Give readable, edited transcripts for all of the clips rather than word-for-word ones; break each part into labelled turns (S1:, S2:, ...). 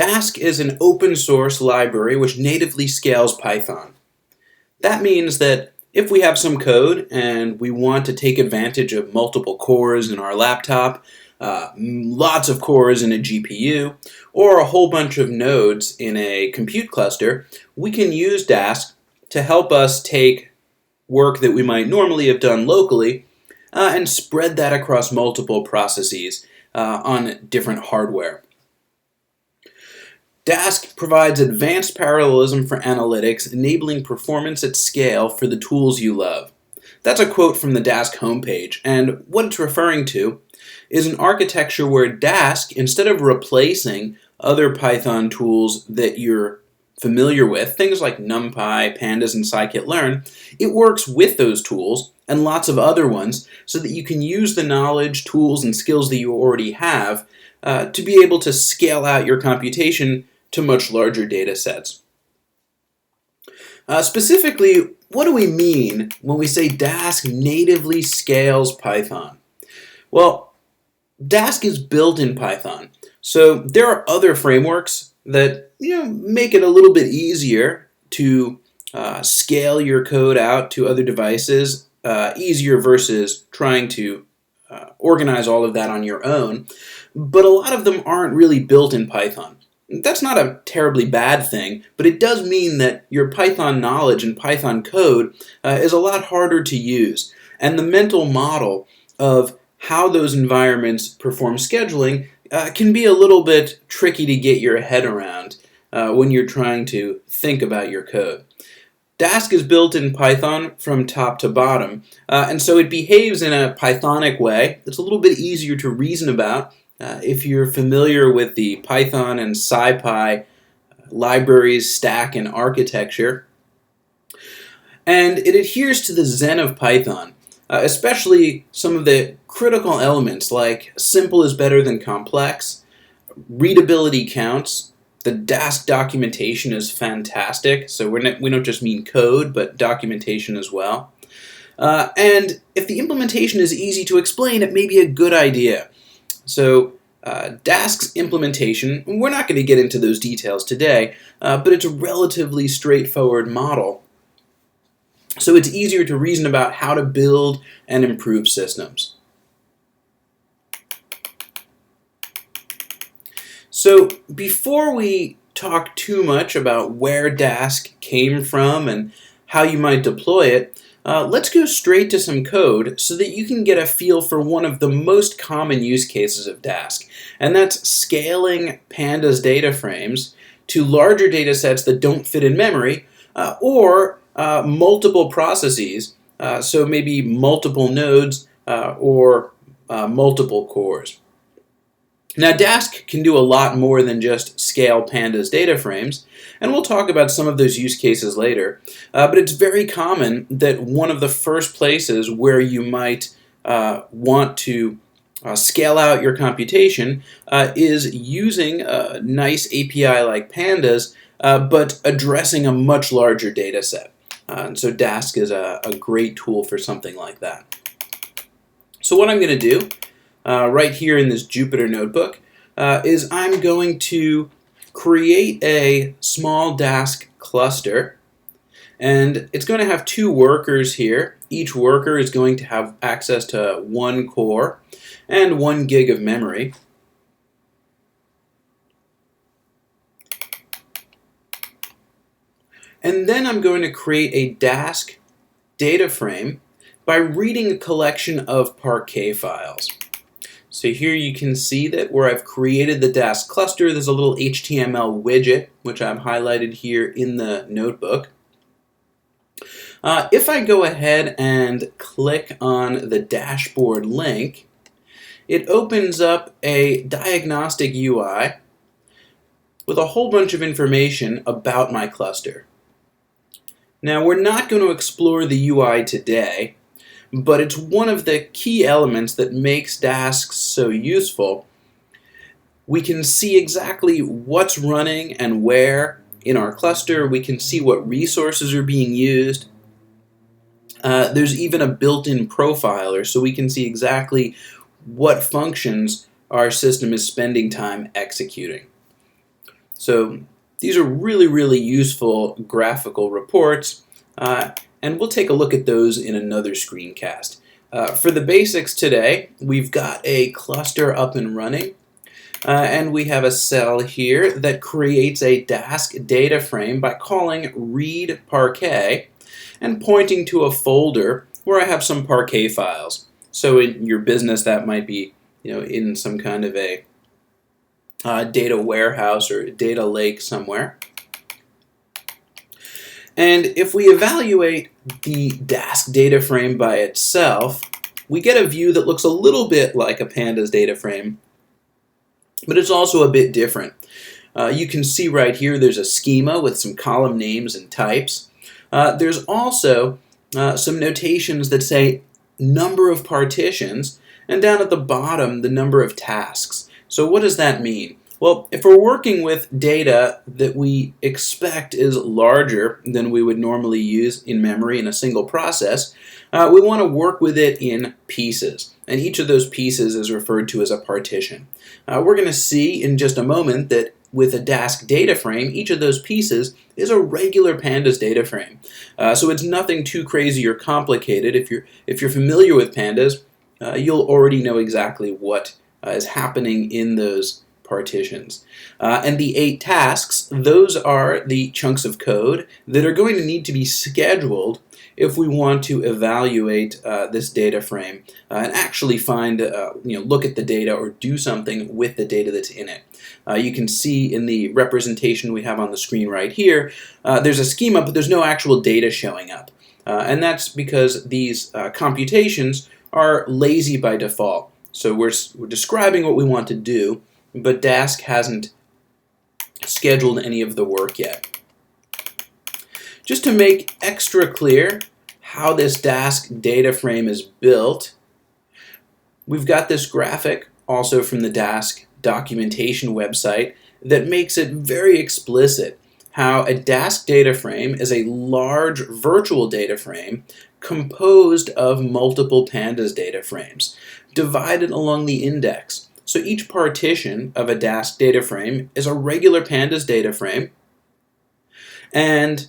S1: Dask is an open source library which natively scales Python. That means that if we have some code and we want to take advantage of multiple cores in our laptop, lots of cores in a GPU, or a whole bunch of nodes in a compute cluster, we can use Dask to help us take work that we might normally have done locally and spread that across multiple processes on different hardware. Dask provides advanced parallelism for analytics, enabling performance at scale for the tools you love. That's a quote from the Dask homepage, and what it's referring to is an architecture where Dask, instead of replacing other Python tools that you're familiar with, things like NumPy, Pandas, and scikit-learn, it works with those tools and lots of other ones so that you can use the knowledge, tools, and skills that you already have to be able to scale out your computation to much larger data sets. Specifically, what do we mean when we say Dask natively scales Python? Well, Dask is built in Python, so there are other frameworks that make it a little bit easier to scale your code out to other devices, easier versus trying to organize all of that on your own, but a lot of them aren't really built in Python. That's not a terribly bad thing, but it does mean that your Python knowledge and Python code is a lot harder to use, and the mental model of how those environments perform scheduling can be a little bit tricky to get your head around when you're trying to think about your code. Dask is built in Python from top to bottom, and so it behaves in a Pythonic way. It's a little bit easier to reason about if you're familiar with the Python and SciPy libraries, stack, and architecture. And it adheres to the Zen of Python, especially some of the critical elements like simple is better than complex, readability counts. The Dask documentation is fantastic, so we don't just mean code, but documentation as well. And if the implementation is easy to explain, it may be a good idea. So Dask's implementation, we're not going to get into those details today, but it's a relatively straightforward model. So it's easier to reason about how to build and improve systems. So before we talk too much about where Dask came from and how you might deploy it, let's go straight to some code so that you can get a feel for one of the most common use cases of Dask, and that's scaling Pandas data frames to larger data sets that don't fit in memory, or multiple processes, so maybe multiple nodes or multiple cores. Now, Dask can do a lot more than just scale Pandas data frames, and we'll talk about some of those use cases later, but it's very common that one of the first places where you might want to scale out your computation is using a nice API like Pandas, but addressing a much larger data set. And so Dask is a great tool for something like that. So what I'm going to do right here in this Jupyter notebook is I'm going to create a small Dask cluster, and it's going to have two workers here. Each worker is going to have access to one core and 1 gig of memory. And then I'm going to create a Dask data frame by reading a collection of Parquet files. So here you can see that where I've created the Dask cluster, there's a little HTML widget, which I've highlighted here in the notebook. If I go ahead and click on the dashboard link, it opens up a diagnostic UI with a whole bunch of information about my cluster. Now, we're not going to explore the UI today, but it's one of the key elements that makes Dask so useful. We can see exactly what's running and where in our cluster. We can see what resources are being used. There's even a built-in profiler, so we can see exactly what functions our system is spending time executing. So these are really, really useful graphical reports, and we'll take a look at those in another screencast. For the basics today, we've got a cluster up and running, and we have a cell here that creates a Dask data frame by calling read parquet and pointing to a folder where I have some parquet files. So in your business, that might be in some kind of a data warehouse or data lake somewhere. And if we evaluate the Dask data frame by itself, we get a view that looks a little bit like a pandas data frame, but it's also a bit different. You can see right here there's a schema with some column names and types. There's also some notations that say number of partitions, and down at the bottom the number of tasks. So what does that mean? Well, if we're working with data that we expect is larger than we would normally use in memory in a single process, we want to work with it in pieces. And each of those pieces is referred to as a partition. We're going to see in just a moment that with a Dask data frame, each of those pieces is a regular pandas data frame. So it's nothing too crazy or complicated. If you're familiar with pandas, you'll already know exactly what is happening in those partitions. And the 8 tasks, those are the chunks of code that are going to need to be scheduled if we want to evaluate this data frame and actually find, look at the data or do something with the data that's in it. You can see in the representation we have on the screen right here, there's a schema, but there's no actual data showing up. And that's because these computations are lazy by default. So we're describing what we want to do, but Dask hasn't scheduled any of the work yet. Just to make extra clear how this Dask data frame is built, we've got this graphic also from the Dask documentation website that makes it very explicit how a Dask data frame is a large virtual data frame composed of multiple pandas data frames divided along the index. So each partition of a Dask data frame is a regular pandas data frame, and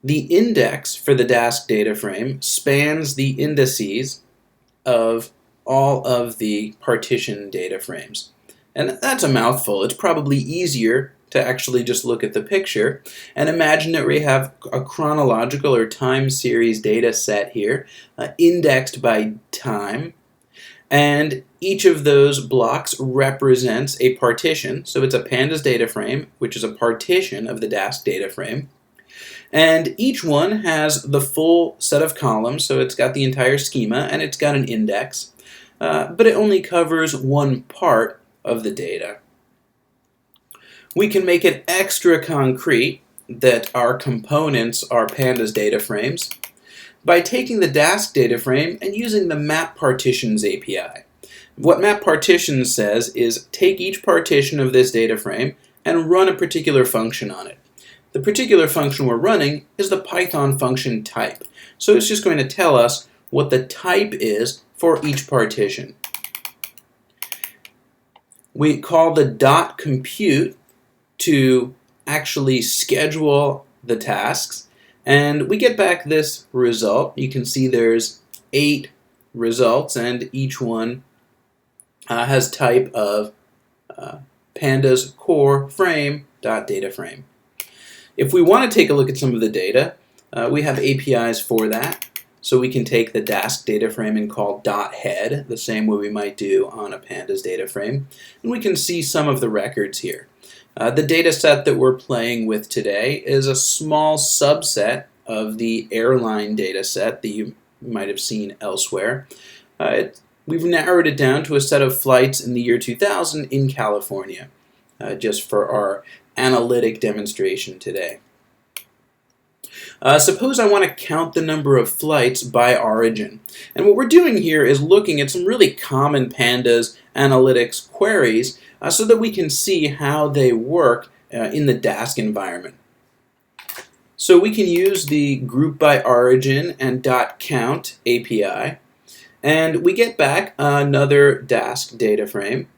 S1: the index for the Dask data frame spans the indices of all of the partition data frames. And that's a mouthful. It's probably easier to actually just look at the picture and imagine that we have a chronological or time series data set here, indexed by time, and each of those blocks represents a partition. So it's a pandas data frame, which is a partition of the Dask data frame. And each one has the full set of columns, so it's got the entire schema and it's got an index, but it only covers one part of the data. We can make it extra concrete that our components are pandas data frames by taking the Dask data frame and using the Map Partitions Api. What Map Partitions says is take each partition of this data frame and run a particular function on it. The particular function we're running is the Python function type. So it's just going to tell us what the type is for each partition. We call the .compute to actually schedule the tasks, and we get back this result. You can see there's 8 results, and each one has type of pandas core frame data frame. If we want to take a look at some of the data, we have APIs for that. So we can take the Dask data frame and call .head, the same way we might do on a pandas data frame, and we can see some of the records here. The data set that we're playing with today is a small subset of the airline data set that you might have seen elsewhere. We've narrowed it down to a set of flights in the year 2000 in California, just for our analytic demonstration today. Suppose I want to count the number of flights by origin. And what we're doing here is looking at some really common pandas analytics queries so that we can see how they work in the Dask environment. So we can use the group by origin and .count API, and we get back another Dask data frame.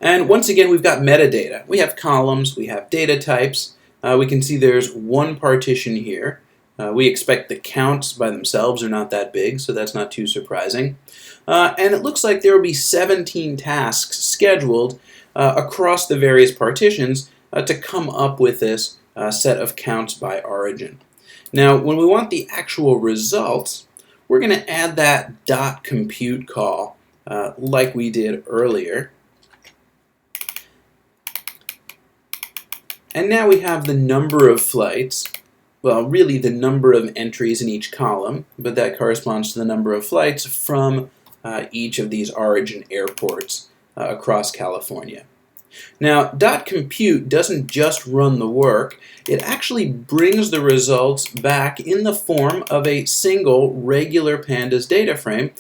S1: And once again, we've got metadata. We have columns, we have data types. We can see there's one partition here. We expect the counts by themselves are not that big, so that's not too surprising. And it looks like there will be 17 tasks scheduled across the various partitions to come up with this set of counts by origin. Now, when we want the actual results, we're going to add that .compute call like we did earlier. And now we have the number of flights, well, really the number of entries in each column, but that corresponds to the number of flights from each of these origin airports across California. Now, .compute doesn't just run the work, it actually brings the results back in the form of a single regular pandas data frame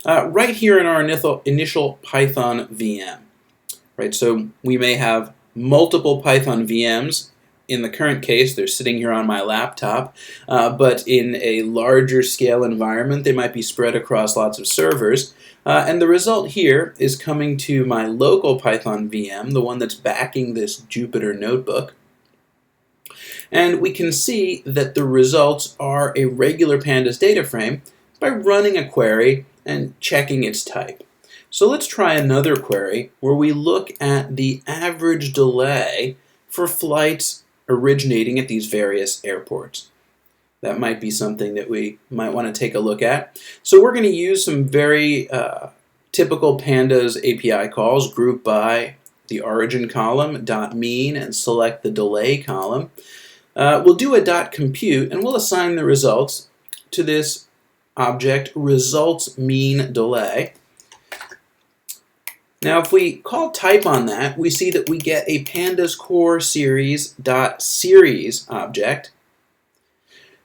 S1: right here in our initial Python VM. Right, so we may have multiple Python VMs. In the current case, they're sitting here on my laptop, but in a larger scale environment, they might be spread across lots of servers. And the result here is coming to my local Python VM, the one that's backing this Jupyter notebook. And we can see that the results are a regular pandas data frame by running a query and checking its type. So let's try another query where we look at the average delay for flights originating at these various airports. That might be something that we might want to take a look at. So we're going to use some very typical pandas API calls, group by the origin column, .mean, and select the delay column. We'll do a .compute, and we'll assign the results to this object results mean delay. Now, if we call type on that, we see that we get a pandas core series.series object.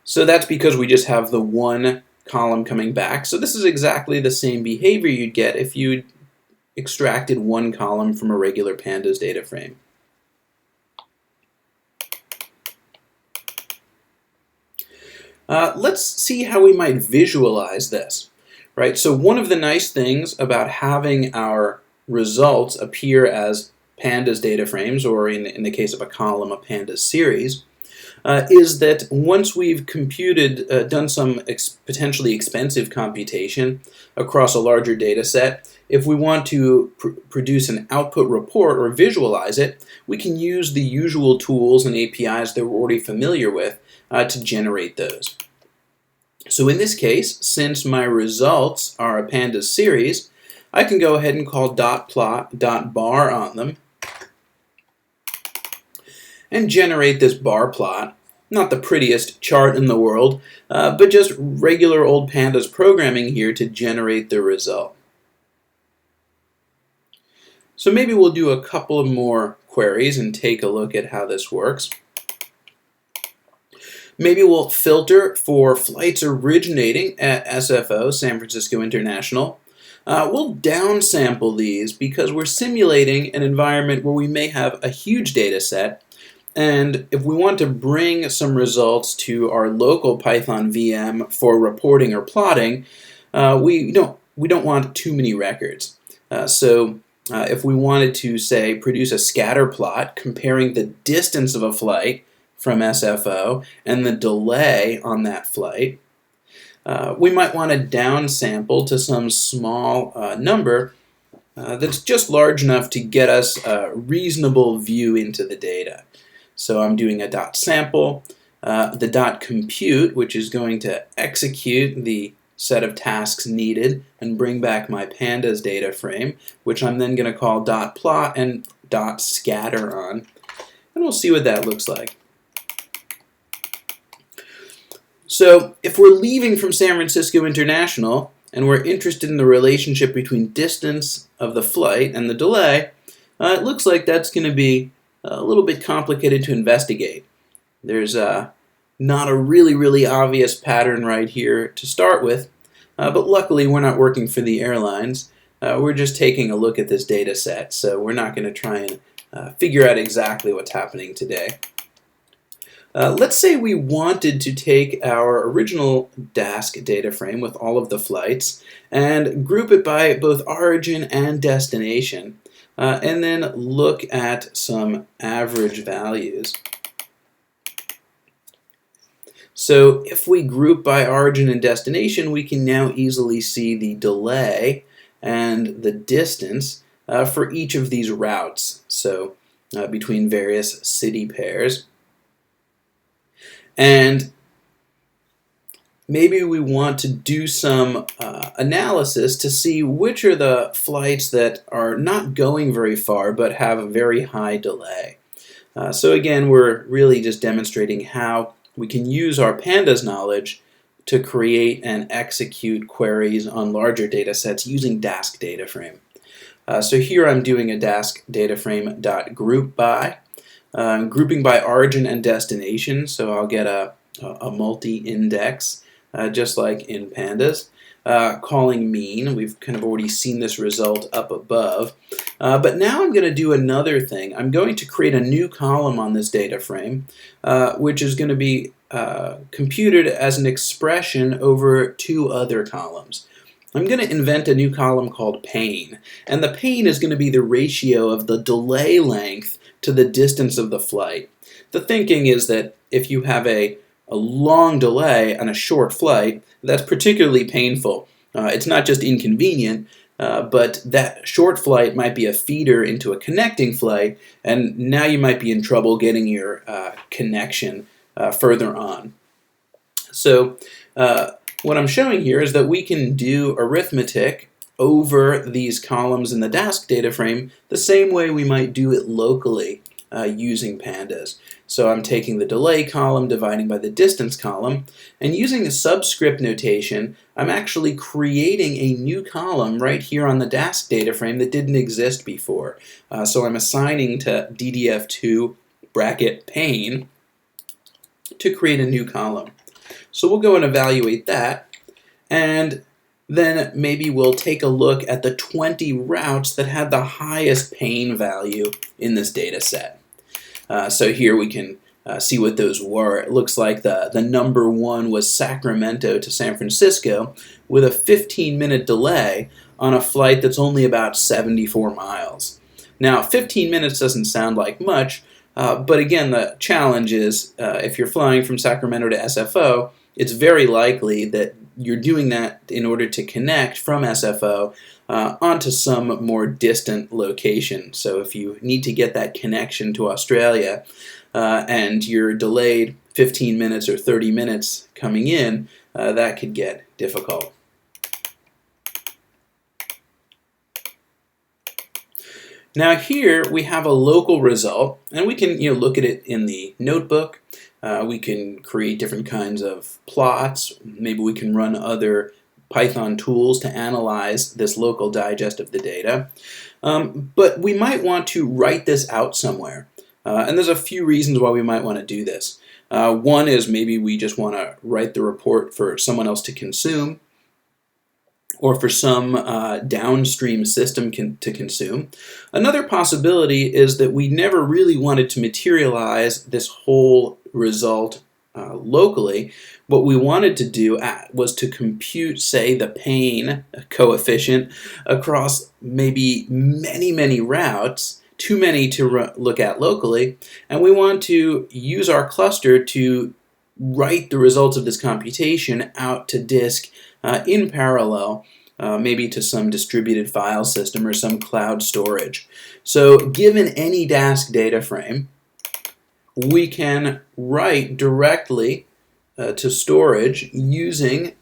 S1: So that's because we just have the one column coming back. So this is exactly the same behavior you'd get if you extracted one column from a regular pandas data frame. Let's see how we might visualize this. Right? So one of the nice things about having our results appear as pandas data frames, or in the case of a column, a pandas series, is that once we've computed, done some potentially expensive computation across a larger data set, if we want to produce an output report or visualize it, we can use the usual tools and APIs that we're already familiar with to generate those. So in this case, since my results are a pandas series, I can go ahead and call .plot.bar on them and generate this bar plot. Not the prettiest chart in the world, but just regular old pandas programming here to generate the result. So maybe we'll do a couple of more queries and take a look at how this works. Maybe we'll filter for flights originating at SFO, San Francisco International. We'll downsample these because we're simulating an environment where we may have a huge data set, and if we want to bring some results to our local Python VM for reporting or plotting, we don't want too many records. So if we wanted to, say, produce a scatter plot comparing the distance of a flight from SFO and the delay on that flight, we might want to downsample to some small number that's just large enough to get us a reasonable view into the data. So I'm doing a .sample, the .compute, which is going to execute the set of tasks needed and bring back my pandas data frame, which I'm then going to call .plot and .scatter on. And we'll see what that looks like. So if we're leaving from San Francisco International and we're interested in the relationship between distance of the flight and the delay, it looks like that's going to be a little bit complicated to investigate. There's not a really obvious pattern right here to start with, but luckily we're not working for the airlines. We're just taking a look at this data set, so we're not going to try and figure out exactly what's happening today. Let's say we wanted to take our original Dask data frame with all of the flights and group it by both origin and destination. and then look at some average values. So if we group by origin and destination, we can now easily see the delay and the distance for each of these routes, so between various city pairs. And maybe we want to do some analysis to see which are the flights that are not going very far but have a very high delay. So again, we're really just demonstrating how we can use our pandas knowledge to create and execute queries on larger data sets using Dask data frame. So here I'm doing a Dask data frame.group by, grouping by origin and destination, so I'll get a multi-index just like in pandas. Calling mean, we've kind of already seen this result up above. But now I'm going to do another thing. I'm going to create a new column on this data frame, which is going to be computed as an expression over two other columns. I'm going to invent a new column called pain, and the pain is going to be the ratio of the delay length to the distance of the flight. The thinking is that if you have a long delay on a short flight, that's particularly painful. It's not just inconvenient, but that short flight might be a feeder into a connecting flight, and now you might be in trouble getting your connection further on. So what I'm showing here is that we can do arithmetic over these columns in the Dask data frame the same way we might do it locally using pandas. So I'm taking the delay column, dividing by the distance column, and using a subscript notation, I'm actually creating a new column right here on the Dask data frame that didn't exist before. So I'm assigning to ddf2 bracket pain to create a new column. So we'll go and evaluate that, and then maybe we'll take a look at the 20 routes that had the highest pain value in this data set. So here we can see what those were. It looks like the number one was Sacramento to San Francisco with a 15-minute delay on a flight that's only about 74 miles. Now, 15 minutes doesn't sound like much, but again, the challenge is if you're flying from Sacramento to SFO, it's very likely that you're doing that in order to connect from SFO onto some more distant location. So if you need to get that connection to Australia and you're delayed 15 minutes or 30 minutes coming in, that could get difficult. Now here we have a local result, and we can look at it in the notebook. We can create different kinds of plots. Maybe we can run other Python tools to analyze this local digest of the data. But we might want to write this out somewhere. And there's a few reasons why we might want to do this. One is maybe we just want to write the report for someone else to consume, or for some downstream system to consume. Another possibility is that we never really wanted to materialize this whole result locally. What we wanted to do was to compute, say, the pain coefficient across maybe many routes, too many to look at locally, and we want to use our cluster to write the results of this computation out to disk in parallel, maybe to some distributed file system or some cloud storage. So given any Dask data frame, we can write directly to storage using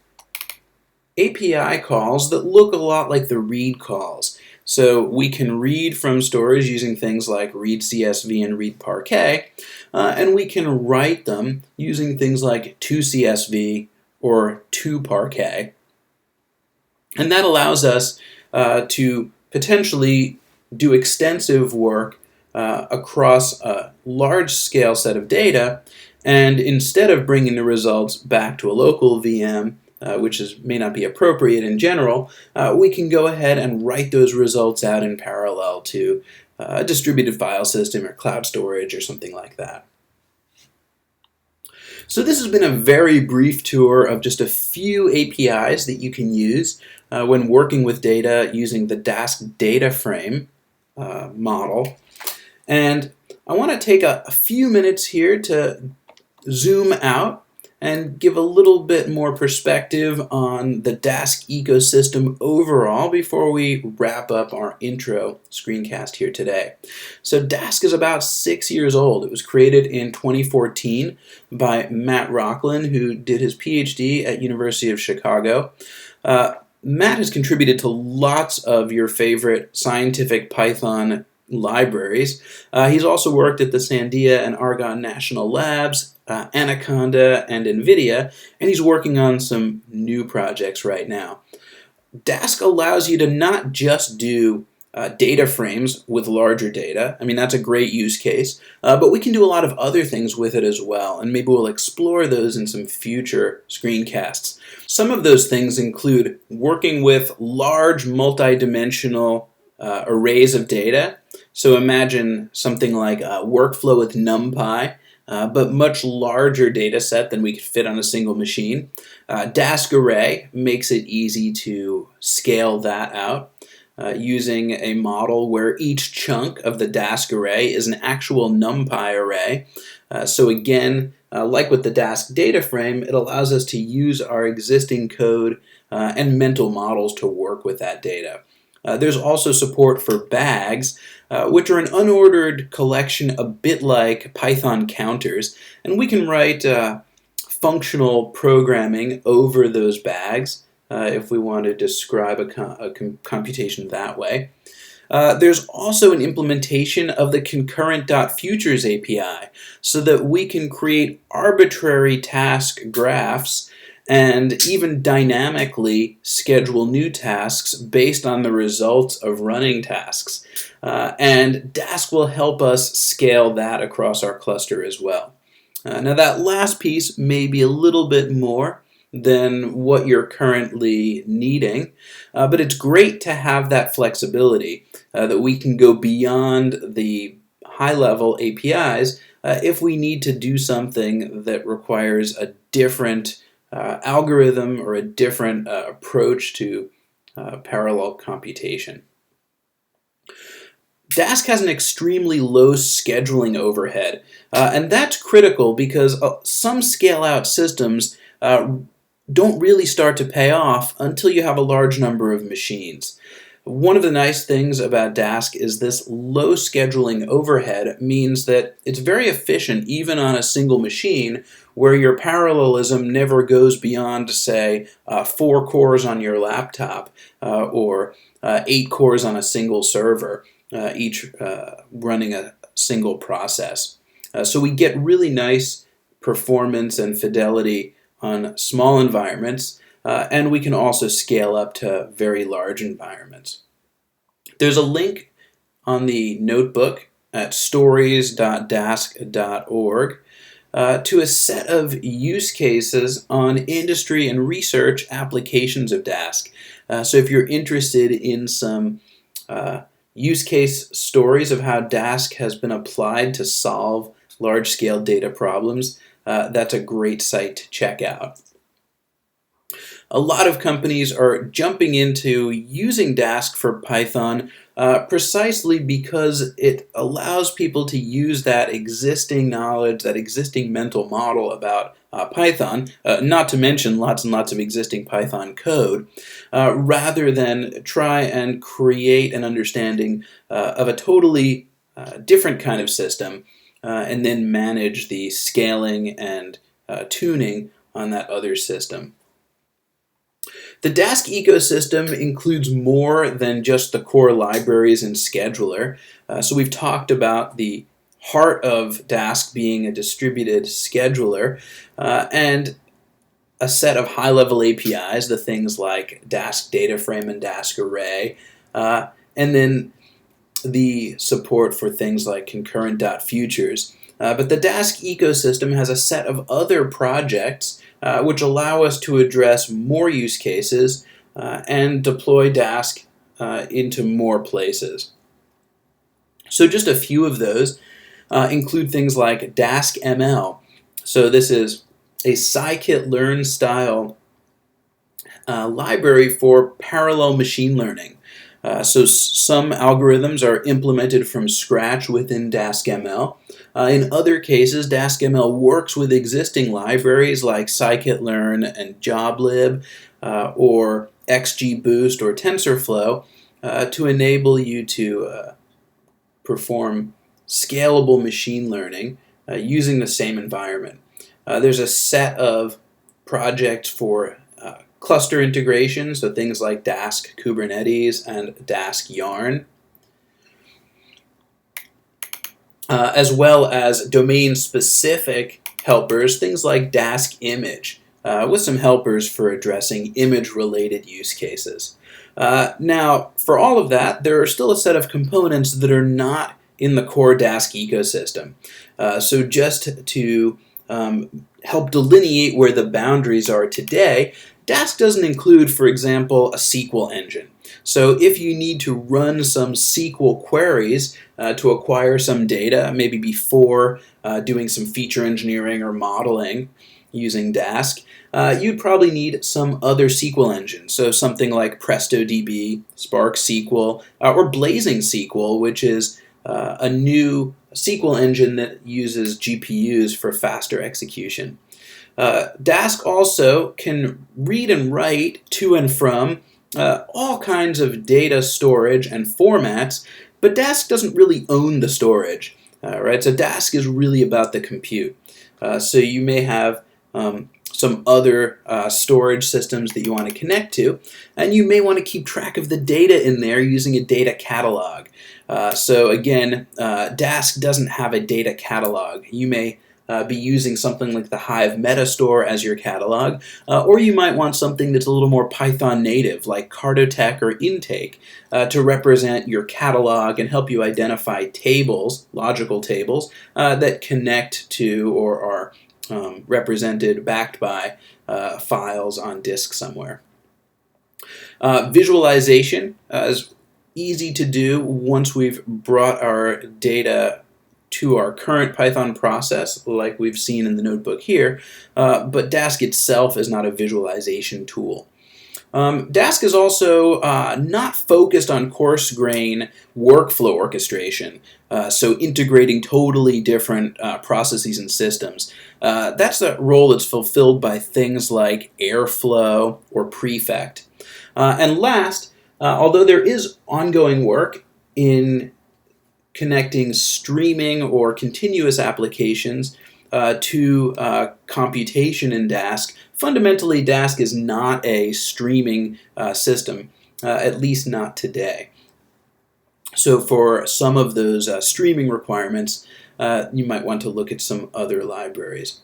S1: API calls that look a lot like the read calls. So we can read from storage using things like read CSV and read Parquet, and we can write them using things like toCSV or toParquet. And that allows us to potentially do extensive work across a large-scale set of data, and instead of bringing the results back to a local VM, which may not be appropriate in general, we can go ahead and write those results out in parallel to a distributed file system or cloud storage or something like that. So this has been a very brief tour of just a few APIs that you can use when working with data using the Dask data frame. model. And I want to take a few minutes here to zoom out and give a little bit more perspective on the Dask ecosystem overall before we wrap up our intro screencast here today. So Dask is about 6 years old. It was created in 2014 by Matt Rocklin, who did his PhD at University of Chicago. Matt has contributed to lots of your favorite scientific Python libraries. He's also worked at the Sandia and Argonne National Labs, Anaconda, and NVIDIA, and he's working on some new projects right now. Dask allows you to not just do data frames with larger data. I mean, that's a great use case, but we can do a lot of other things with it as well, and maybe we'll explore those in some future screencasts. Some of those things include working with large multi-dimensional arrays of data. So imagine something like a workflow with NumPy, but much larger data set than we could fit on a single machine. Dask Array makes it easy to scale that out using a model where each chunk of the Dask array is an actual NumPy array. So again, like with the Dask data frame, it allows us to use our existing code and mental models to work with that data. There's also support for bags, which are an unordered collection a bit like Python counters, and we can write functional programming over those bags if we want to describe a computation that way. There's also an implementation of the concurrent.futures API so that we can create arbitrary task graphs and even dynamically schedule new tasks based on the results of running tasks. And Dask will help us scale that across our cluster as well. Now that last piece may be a little bit more than what you're currently needing, but it's great to have that flexibility that we can go beyond the high-level APIs if we need to do something that requires a different algorithm or a different approach to parallel computation. Dask has an extremely low scheduling overhead, and that's critical because some scale-out systems don't really start to pay off until you have a large number of machines. One of the nice things about Dask is this low scheduling overhead means that it's very efficient even on a single machine where your parallelism never goes beyond, say, 4 cores on your laptop or 8 cores on a single server, each running a single process. So we get really nice performance and fidelity on small environments, and we can also scale up to very large environments. There's a link on the notebook at stories.dask.org to a set of use cases on industry and research applications of Dask. So if you're interested in some use case stories of how Dask has been applied to solve large-scale data problems, that's a great site to check out. A lot of companies are jumping into using Dask for Python precisely because it allows people to use that existing knowledge, that existing mental model about Python, not to mention lots and lots of existing Python code, rather than try and create an understanding of a totally different kind of system and then manage the scaling and tuning on that other system. The Dask ecosystem includes more than just the core libraries and scheduler. So we've talked about the heart of Dask being a distributed scheduler and a set of high-level APIs, the things like Dask data frame and Dask array, and then the support for things like concurrent.futures. But the Dask ecosystem has a set of other projects which allow us to address more use cases and deploy Dask into more places. So just a few of those include things like Dask ML. So this is a scikit-learn style library for parallel machine learning. So some algorithms are implemented from scratch within Dask-ML. In other cases, Dask-ML works with existing libraries like scikit-learn and joblib, or XGBoost or TensorFlow, to enable you to perform scalable machine learning using the same environment. There's a set of projects for cluster integration, so things like Dask Kubernetes and Dask Yarn, as well as domain-specific helpers, things like Dask Image, with some helpers for addressing image-related use cases. Now, for all of that, there are still a set of components that are not in the core Dask ecosystem. So just to help delineate where the boundaries are today, Dask doesn't include, for example, a SQL engine. So if you need to run some SQL queries to acquire some data, maybe before doing some feature engineering or modeling using Dask, you'd probably need some other SQL engine. So something like PrestoDB, Spark SQL, or Blazing SQL, which is a new SQL engine that uses GPUs for faster execution. Dask also can read and write to and from all kinds of data storage and formats, but Dask doesn't really own the storage, right? So Dask is really about the compute. So you may have some other storage systems that you want to connect to, and you may want to keep track of the data in there using a data catalog. So again, Dask doesn't have a data catalog. You may be using something like the Hive Metastore as your catalog, or you might want something that's a little more Python native, like Cartotech or Intake, to represent your catalog and help you identify tables, logical tables, that connect to or are represented, backed by files on disk somewhere. Visualization is easy to do once we've brought our data to our current Python process, like we've seen in the notebook here, but Dask itself is not a visualization tool. Dask is also not focused on coarse-grain workflow orchestration, so integrating totally different processes and systems. That's a role that's fulfilled by things like Airflow or Prefect. And last, although there is ongoing work in connecting streaming or continuous applications to computation in Dask, fundamentally Dask is not a streaming system, at least not today. So for some of those streaming requirements, you might want to look at some other libraries.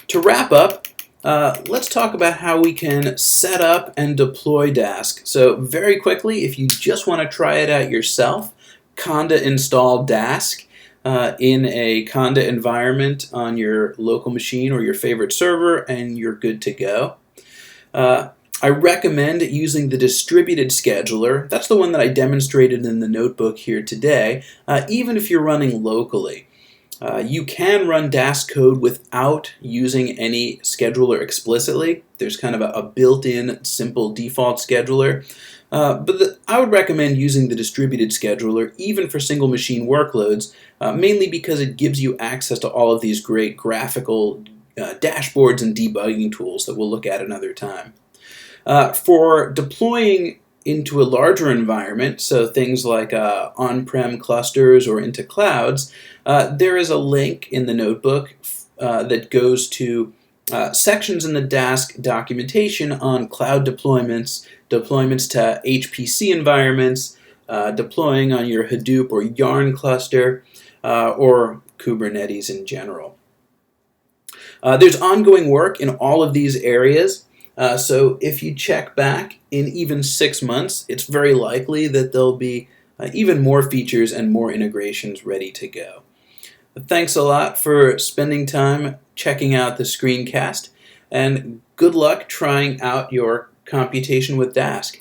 S1: To wrap up, let's talk about how we can set up and deploy Dask. So very quickly, if you just want to try it out yourself, conda install Dask in a conda environment on your local machine or your favorite server, and you're good to go. I recommend using the distributed scheduler. That's the one that I demonstrated in the notebook here today, even if you're running locally. You can run Dask code without using any scheduler explicitly. There's kind of a built-in simple default scheduler. But I would recommend using the distributed scheduler even for single machine workloads, mainly because it gives you access to all of these great graphical dashboards and debugging tools that we'll look at another time. For deploying into a larger environment, so things like on-prem clusters or into clouds, there is a link in the notebook that goes to sections in the Dask documentation on cloud deployments, deployments to HPC environments, deploying on your Hadoop or Yarn cluster, or Kubernetes in general. There's ongoing work in all of these areas. So if you check back in even 6 months, it's very likely that there'll be even more features and more integrations ready to go. Thanks a lot for spending time checking out the screencast, and good luck trying out your computation with Dask.